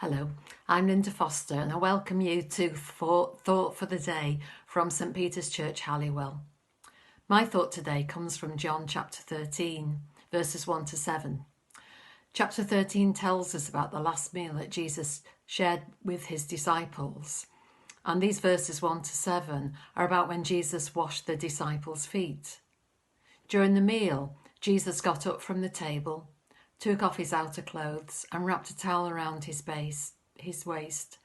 Hello, I'm Linda Foster and I welcome you to Thought for the Day from St Peter's Church, Halliwell. My thought today comes from John chapter 13, verses 1 to 7. Chapter 13 tells us about the last meal that Jesus shared with his disciples. And these verses 1 to 7 are about when Jesus washed the disciples' feet. During the meal, Jesus got up from the table, took off his outer clothes and wrapped a towel around his waist.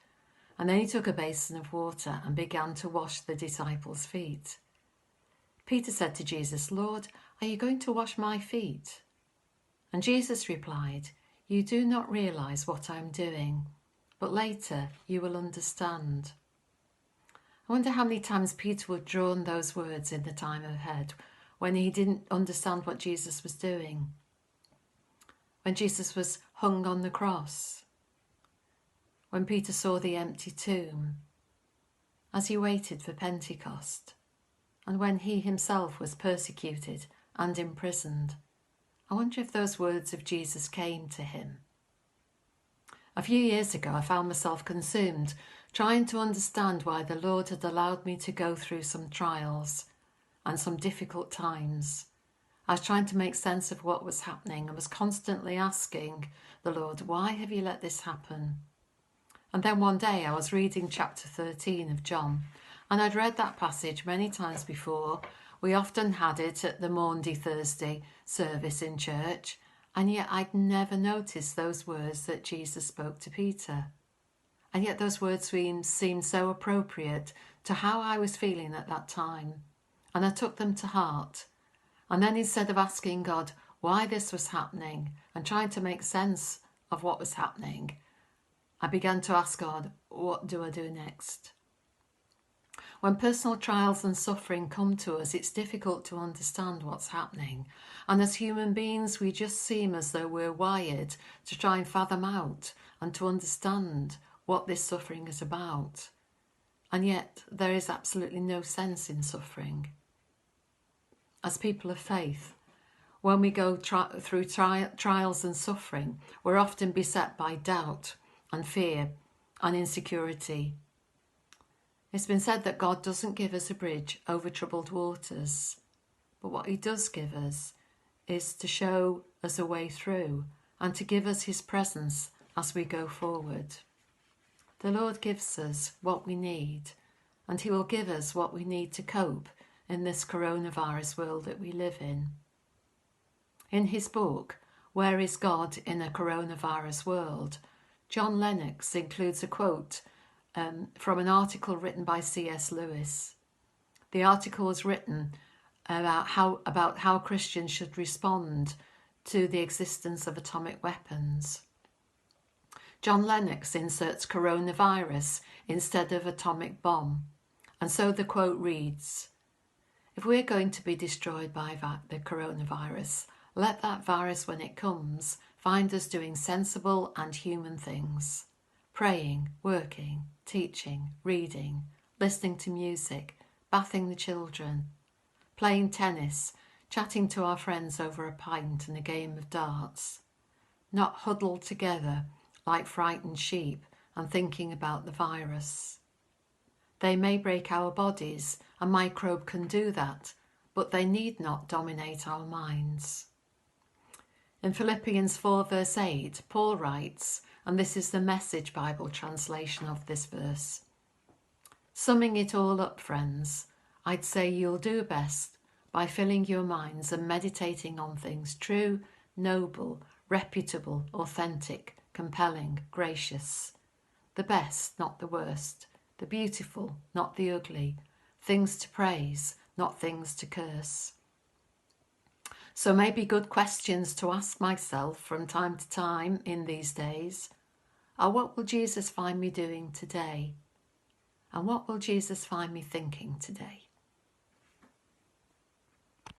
And then he took a basin of water and began to wash the disciples' feet. Peter said to Jesus, "Lord, are you going to wash my feet?" And Jesus replied, "You do not realize what I'm doing, but later you will understand." I wonder how many times Peter would drawn those words in the time ahead when he didn't understand what Jesus was doing. When Jesus was hung on the cross, when Peter saw the empty tomb, as he waited for Pentecost, and when he himself was persecuted and imprisoned. I wonder if those words of Jesus came to him. A few years ago, I found myself consumed, trying to understand why the Lord had allowed me to go through some trials and some difficult times. I was trying to make sense of what was happening and was constantly asking the Lord, "Why have you let this happen?" And then one day I was reading chapter 13 of John, and I'd read that passage many times before. We often had it at the Maundy Thursday service in church, and yet I'd never noticed those words that Jesus spoke to Peter. And yet those words seemed so appropriate to how I was feeling at that time, and I took them to heart. And then instead of asking God why this was happening and trying to make sense of what was happening, I began to ask God, what do I do next? When personal trials and suffering come to us, it's difficult to understand what's happening. And as human beings, we just seem as though we're wired to try and fathom out and to understand what this suffering is about. And yet there is absolutely no sense in suffering. As people of faith, when we go through trials and suffering, we're often beset by doubt and fear and insecurity. It's been said that God doesn't give us a bridge over troubled waters, but what he does give us is to show us a way through and to give us his presence as we go forward. The Lord gives us what we need, and he will give us what we need to cope in this coronavirus world that we live in. In his book, Where is God in a Coronavirus World?, John Lennox includes a quote from an article written by C.S. Lewis. The article was written about how Christians should respond to the existence of atomic weapons. John Lennox inserts coronavirus instead of atomic bomb, and so the quote reads, "If we're going to be destroyed by the coronavirus, let that virus, when it comes, find us doing sensible and human things. Praying, working, teaching, reading, listening to music, bathing the children, playing tennis, chatting to our friends over a pint and a game of darts. Not huddled together like frightened sheep and thinking about the virus. They may break our bodies, a microbe can do that, but they need not dominate our minds." In Philippians 4 verse 8, Paul writes, and this is the Message Bible translation of this verse, "Summing it all up, friends, I'd say you'll do best by filling your minds and meditating on things true, noble, reputable, authentic, compelling, gracious. The best, not the worst. The beautiful, not the ugly. Things to praise, not things to curse." So maybe good questions to ask myself from time to time in these days are, what will Jesus find me doing today? And what will Jesus find me thinking today?